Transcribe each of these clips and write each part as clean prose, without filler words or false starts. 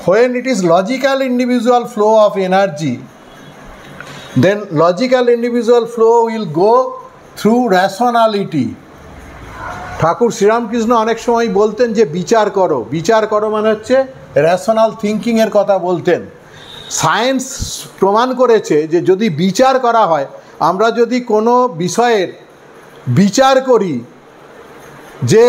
when it is logical individual flow of energy, then logical individual flow will go through rationality. ঠাকুর শ্রীরামকৃষ্ণ অনেক সময় বলতেন যে বিচার করো, বিচার করো মানে হচ্ছে র্যাশনাল থিঙ্কিংয়ের কথা বলতেন। সায়েন্স প্রমাণ করেছে যে যদি বিচার করা হয়, আমরা যদি কোনো বিষয়ের বিচার করি যে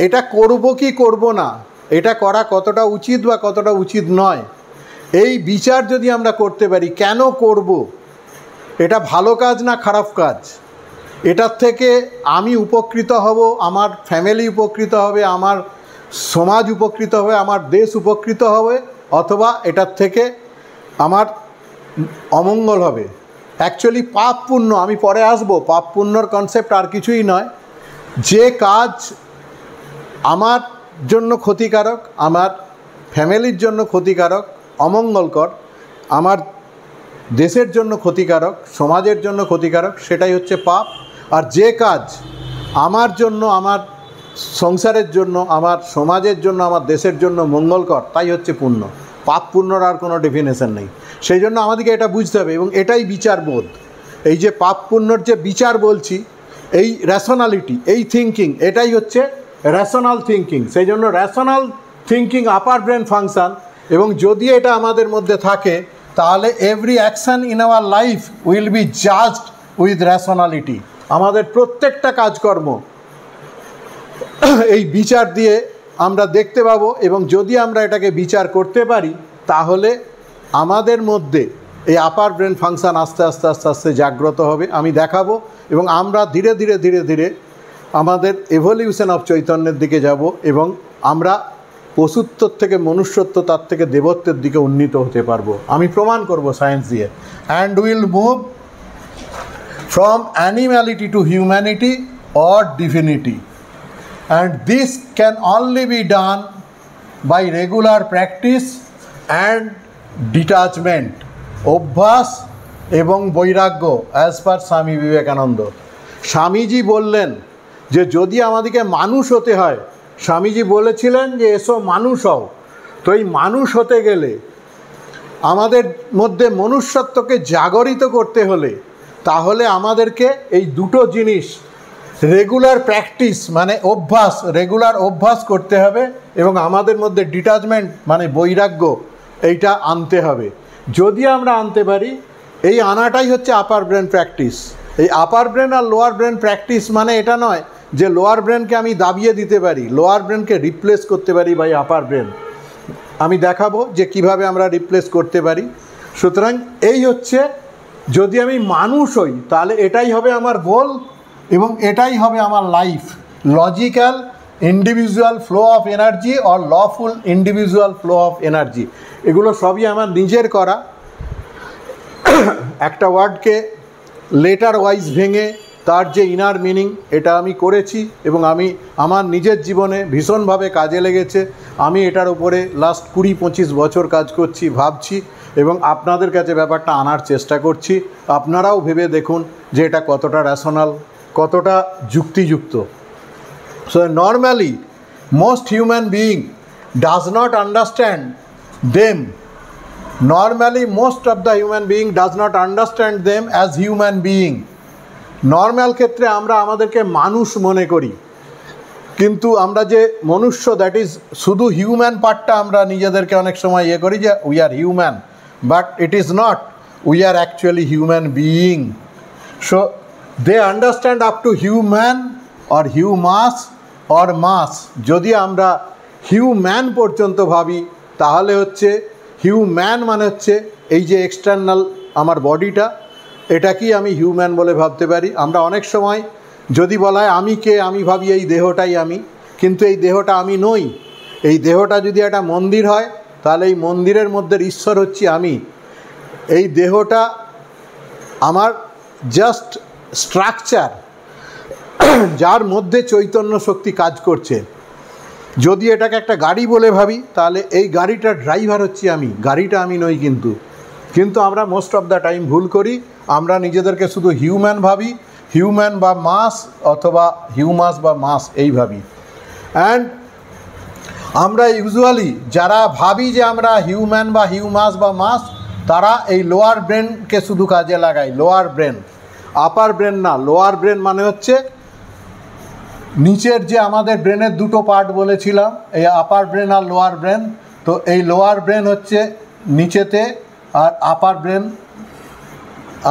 এটা করব কি করব না, এটা করা কতটা উচিত বা কতটা উচিত নয়, এই বিচার যদি আমরা করতে পারি, কেন করব, এটা ভালো কাজ না খারাপ কাজ, এটার থেকে আমি উপকৃত হব, আমার ফ্যামিলি উপকৃত হবে, আমার সমাজ উপকৃত হবে, আমার দেশ উপকৃত হবে, অথবা এটার থেকে আমার অমঙ্গল হবে। অ্যাকচুয়ালি পাপ পুণ্য, আমি পরে আসবো, পাপ পুণ্যর কনসেপ্ট আর কিছুই নয়। যে কাজ আমার জন্য ক্ষতিকারক, আমার ফ্যামিলির জন্য ক্ষতিকারক, অমঙ্গলকর, আমার দেশের জন্য ক্ষতিকারক, সমাজের জন্য ক্ষতিকারক, সেটাই হচ্ছে পাপ। আর যে কাজ আমার জন্য, আমার সংসারের জন্য, আমার সমাজের জন্য, আমার দেশের জন্য মঙ্গলকর, তাই হচ্ছে পুণ্য। পাপ পুণ্যর আর কোনো ডেফিনেশন নেই। সেই জন্য আমাদেরকে এটা বুঝতে হবে, এবং এটাই বিচারবোধ। এই যে পাপ পুণ্যর যে বিচার বলছি, এই র্যাশনালিটি, এই থিঙ্কিং, এটাই হচ্ছে র্যাশনাল থিঙ্কিং। সেই জন্য র্যাশনাল থিঙ্কিং আপার ব্রেন ফাংশান, এবং যদি এটা আমাদের মধ্যে থাকে তাহলে every action in our life will be judged with rationality. আমাদের প্রত্যেকটা কাজকর্ম এই বিচার দিয়ে আমরা দেখতে পাবো, এবং যদি আমরা এটাকে বিচার করতে পারি তাহলে আমাদের মধ্যে এই আপার ব্রেন ফাংশান আস্তে আস্তে আস্তে আস্তে জাগ্রত হবে। আমি দেখাবো, এবং আমরা ধীরে ধীরে ধীরে ধীরে আমাদের এভলিউশন অফ চৈতন্যের দিকে যাব, এবং আমরা পশুত্ব থেকে মনুষ্যত্ব, তার থেকে দেবত্বের দিকে উন্নীত হতে পারবো। আমি প্রমাণ করব সায়েন্স দিয়ে। And will move from animality to humanity or divinity, and this can only be done by regular practice and detachment, অভ্যাস এবং বৈরাগ্য, অ্যাজ পার স্বামী বিবেকানন্দ। স্বামীজি বললেন যে যদি আমাদেরকে মানুষ হতে হয়, স্বামীজি বলেছিলেন যে এসো মানুষ হও। তো এই মানুষ হতে গেলে, আমাদের মধ্যে মনুষ্যত্বকে জাগরিত করতে হলে, তাহলে আমাদেরকে এই দুটো জিনিস, রেগুলার প্র্যাকটিস মানে অভ্যাস, রেগুলার অভ্যাস করতে হবে, এবং আমাদের মধ্যে ডিটাচমেন্ট মানে বৈরাগ্য, এইটা আনতে হবে। যদি আমরা আনতে পারি, এই আনাটাই হচ্ছে আপার ব্রেন প্র্যাকটিস। এই আপার ব্রেন আর লোয়ার ব্রেন প্র্যাকটিস মানে এটা নয় যে লোয়ার ব্রেনকে আমি দাবিয়ে দিতে পারি, লোয়ার ব্রেনকে রিপ্লেস করতে পারি বাই আপার ব্রেন। আমি দেখাবো যে কিভাবে আমরা রিপ্লেস করতে পারি। সুতরাং এই হচ্ছে, যদি আমি মানুষ হই তাহলে এটাই হবে আমার গোল, এবং এটাই হবে আমার life. Logical individual flow of energy or lawful individual flow of energy, এগুলো সবই আমার নিজের করা। একটা ওয়ার্ডকে লেটার ওয়াইজ ভেঙে তার যে ইনার মিনিং, এটা আমি করেছি, এবং আমি আমার নিজের জীবনে ভীষণভাবে কাজে লেগেছে। আমি এটার উপরে লাস্ট 20-25 বছর কাজ করছি, ভাবছি, এবং আপনাদের কাছে ব্যাপারটা আনার চেষ্টা করছি। আপনারাও ভেবে দেখুন যে এটা কতটা র্যাশনাল, কতটা যুক্তিযুক্ত। So normally most human being does not understand them, normally most of the human being does not understand them as human being. Normal ক্ষেত্রে আমরা আমাদেরকে মানুষ মনে করি, কিন্তু আমরা যে মনুষ্য, দ্যাট ইজ শুধু হিউম্যান পার্টটা আমরা নিজেদেরকে অনেক সময় ইয়ে করি যে we are human, but it is not, we are actually human being. So they understand up to human or humus or mass. যদি আমরা হিউম্যান পর্যন্ত ভাবি তাহলে হচ্ছে হিউম্যান মানে হচ্ছে এই যে এক্সটার্নাল আমার বডিটা, এটাকেই আমি হিউম্যান বলে ভাবতে পারি। আমরা অনেক সময় যদি বলা হয় আমি কে, আমি ভাবি এই দেহটাই আমি, কিন্তু এই দেহটা আমি নই। এই দেহটা যদি একটা মন্দির হয় তাহলে এই মন্দিরের মধ্যে ঈশ্বর হচ্ছি আমি। এই দেহটা আমার জাস্ট স্ট্রাকচার, যার মধ্যে চৈতন্য শক্তি কাজ করছে। যদি এটাকে একটা গাড়ি বলে ভাবি তাহলে এই গাড়িটার ড্রাইভার হচ্ছি আমি, গাড়িটা আমি নই। কিন্তু আমরা মোস্ট অফ দ্য টাইম ভুল করি, আমরা নিজেদেরকে শুধু হিউম্যান ভাবি, হিউম্যান বা মাস, অথবা হিউমাস বা মাস এই ভাবি। অ্যান্ড আমরা ইউজুয়ালি যারা ভাবি যে আমরা হিউম্যান বা হিউমাস বা মাস, তারা এই লোয়ার ব্রেনকে শুধু কাজে লাগায়, লোয়ার ব্রেন, আপার ব্রেন না। লোয়ার ব্রেন মানে হচ্ছে নিচের যে আমাদের ব্রেনের দুটো পার্ট বলেছিলাম, এই আপার ব্রেন আর লোয়ার ব্রেন। তো এই লোয়ার ব্রেন হচ্ছে নিচেতে, আর আপার ব্রেন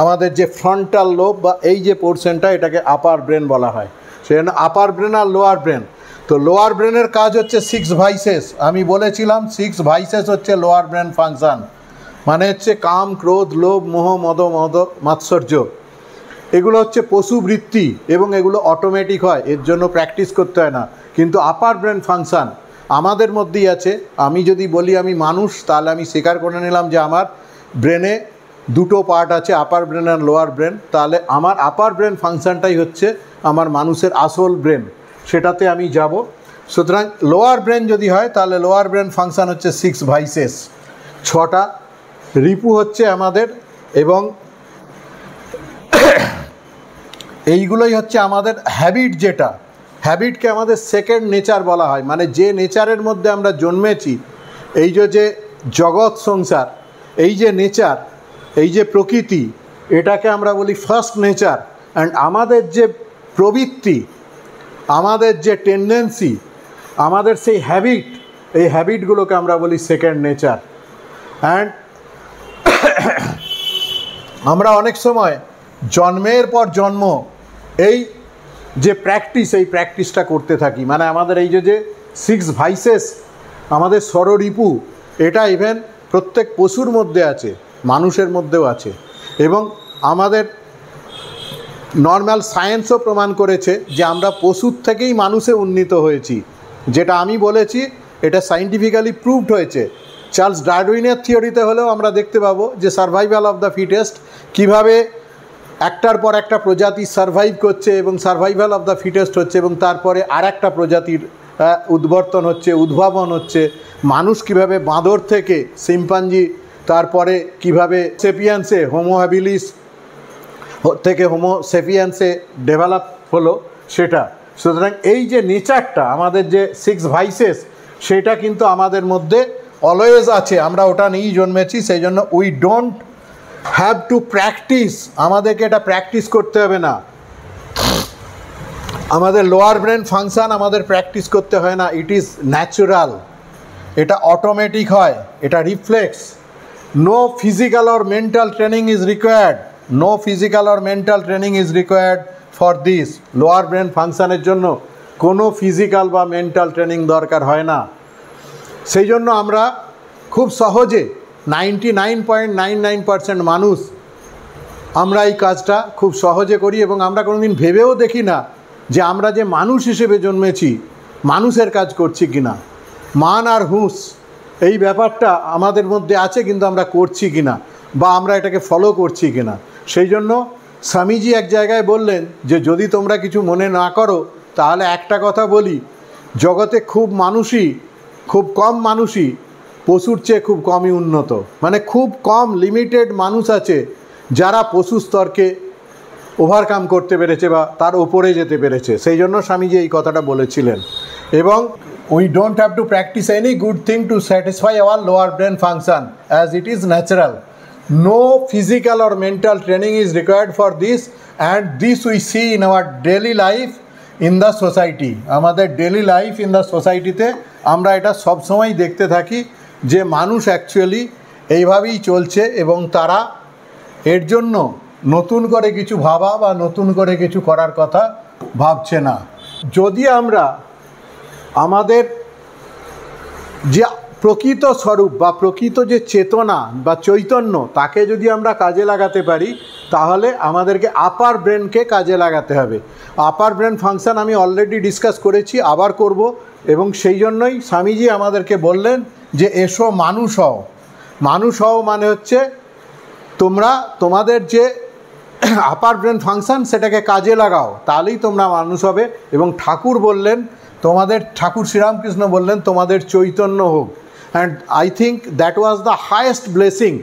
আমাদের যে ফ্রন্টাল লোব বা এই যে পোর্শনটা, এটাকে আপার ব্রেন বলা হয়। সেজন্য আপার ব্রেন আর লোয়ার ব্রেন। তো লোয়ার ব্রেনের কাজ হচ্ছে 6 ভাইসেস। আমি বলেছিলাম 6 ভাইসেস হচ্ছে লোয়ার ব্রেন ফাংশন, মানে হচ্ছে কাম, ক্রোধ, লোভ, মোহ, মদ, মাৎসর্য। এগুলো হচ্ছে পশুবৃত্তি এবং এগুলো অটোমেটিক হয়, এর জন্য প্র্যাকটিস করতে হয় না। কিন্তু আপার ব্রেন ফাংশন আমাদের মধ্যেই আছে। আমি যদি বলি আমি মানুষ, তাহলে আমি স্বীকার করে নিলাম যে আমার ব্রেনে দুটো পার্ট আছে, আপার ব্রেন আর লোয়ার ব্রেন। তাহলে আমার আপার ব্রেন ফাংশনটাই হচ্ছে আমার মানুষের আসল ব্রেন, সেটাতে আমি যাব। সুতরাং লোয়ার ব্রেন যদি হয় তাহলে লোয়ার ব্রেন ফাংশন হচ্ছে 6 ভাইসেস, 6টা রিপু হচ্ছে আমাদের, এবং এইগুলোই হচ্ছে আমাদের হ্যাবিট। যেটা হ্যাবিটকে আমাদের সেকেন্ড নেচার বলা হয়, মানে যে নেচারের মধ্যে আমরা জন্মেছি, এই যে জগৎ সংসার, এই যে নেচার, এই যে প্রকৃতি, এটাকে আমরা বলি ফার্স্ট নেচার। অ্যান্ড আমাদের যে প্রবৃত্তি, আমাদের যে টেন্ডেন্সি, আমাদের সেই হ্যাবিট, এই হ্যাবিটগুলোকে আমরা বলি সেকেন্ড নেচার। অ্যান্ড আমরা অনেক সময় জন্মের পর জন্ম এই যে প্র্যাকটিস, এই প্র্যাকটিসটা করতে থাকি। মানে আমাদের এই যে 6 ভাইসেস, আমাদের ষড়রিপু, এটা ইভেন প্রত্যেক পশুর মধ্যে আছে, মানুষের মধ্যেও আছে। এবং আমাদের নর্মাল সায়েন্সও প্রমাণ করেছে যে আমরা পশুর থেকেই মানুষে উন্নীত হয়েছি। যেটা আমি বলেছি এটা সায়েন্টিফিক্যালি প্রুভড হয়েছে। চার্লস ডারউইনের থিওরিতে হলেও আমরা দেখতে পাবো যে সার্ভাইভাল অফ দ্য ফিটেস্ট, কীভাবে একটার পর একটা প্রজাতি সার্ভাইভ করছে এবং সার্ভাইভাল অফ দ্য ফিটেস্ট হচ্ছে, এবং তারপরে আর একটা প্রজাতির উদ্বর্তন হচ্ছে, উদ্ভাবন হচ্ছে। মানুষ কিভাবে বাঁদর থেকে শিম্পাঞ্জি, তারপরে কিভাবে সেপিয়ান্সে, হোমো হ্যাবিলিস থেকে হোমো সেপিয়ান্সে ডেভেলপ হলো সেটা। সুতরাং এই যে নেচারটা, আমাদের যে 6 ভাইসেস, সেটা কিন্তু আমাদের মধ্যে অলওয়েজ আছে, আমরা ওটা নিয়েই জন্মেছি। সেই জন্য we don't have to practise, আমাদেরকে এটা প্র্যাকটিস করতে হবে না। আমাদের লোয়ার ব্রেন ফাংশন আমাদের প্র্যাকটিস করতে হয় না, ইট ইজ ন্যাচুরাল, এটা অটোমেটিক হয়, এটা reflex. No physical or mental training is required, no physical or mental training is required for this. Lower brain ফাংশনের জন্য কোনো ফিজিক্যাল বা মেন্টাল ট্রেনিং দরকার হয় না। সেই জন্য আমরা খুব সহজে 99.99% মানুষ আমরা এই কাজটা খুব সহজে করি, এবং আমরা কোনোদিন ভেবেও দেখি না যে আমরা যে মানুষ হিসেবে জন্মেছি, মানুষের কাজ করছি কিনা। মান আর হুঁশ এই ব্যাপারটা আমাদের মধ্যে আছে, কিন্তু আমরা করছি কিনা বা আমরা এটাকে ফলো করছি কিনা। সেই জন্য স্বামীজি এক জায়গায় বললেন যে যদি তোমরা কিছু মনে না করো তাহলে একটা কথা বলি, জগতে খুব কম মানুষই পশুর চেয়ে খুব কমই উন্নত। মানে খুব কম লিমিটেড মানুষ আছে যারা পশু স্তরকে ওভারকাম করতে পেরেছে বা তার ওপরে যেতে পেরেছে। সেই জন্য স্বামীজি এই কথাটা বলেছিলেন। এবং we don't have to practise any good thing to satisfy our lower brain function as it is natural. No physical or mental training is required for this, and this we see in our daily life in the society. আমাদের daily life in the সোসাইটিতে আমরা এটা সবসময় দেখতে থাকি যে মানুষ actually এইভাবেই চলছে, এবং তারা এর জন্য নতুন করে কিছু ভাবা বা নতুন করে কিছু করার কথা ভাবছে না। যদি আমরা আমাদের যে প্রকৃত স্বরূপ বা প্রকৃত যে চেতনা বা চৈতন্য, তাকে যদি আমরা কাজে লাগাতে পারি, তাহলে আমাদেরকে আপার ব্রেনকে কাজে লাগাতে হবে। আপার ব্রেন ফাংশন আমি অলরেডি ডিসকাস করেছি, আবার করব। এবং সেই জন্যই স্বামীজি আমাদেরকে বললেন যে এসো মানুষ হও। মানুষ হও মানে হচ্ছে তোমরা তোমাদের যে আপার ব্রেন ফাংশন সেটাকে কাজে লাগাও, তাহলেই তোমরা মানুষ হবে। এবং ঠাকুর শ্রীরামকৃষ্ণ বললেন তোমাদের চৈতন্য হোক। And I think that was the highest blessing.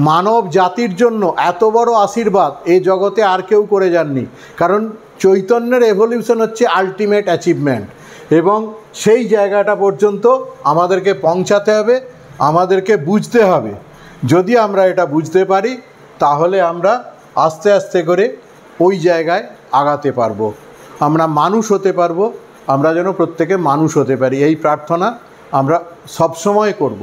মানব জাতির জন্য এত বড় আশীর্বাদ এই জগতে আর কেউ করে যাননি, কারণ চৈতন্যের এভলিউশন হচ্ছে আলটিমেট অ্যাচিভমেন্ট। এবং সেই জায়গাটা পর্যন্ত আমাদেরকে পৌঁছাতে হবে, আমাদেরকে বুঝতে হবে। যদি আমরা এটা বুঝতে পারি তাহলে আমরা আস্তে আস্তে করে ওই জায়গায় আগাতে পারবো, আমরা মানুষ হতে পারবো। আমরা যেন প্রত্যেকে মানুষ হতে পারি, এই প্রার্থনা আমরা সবসময় করব।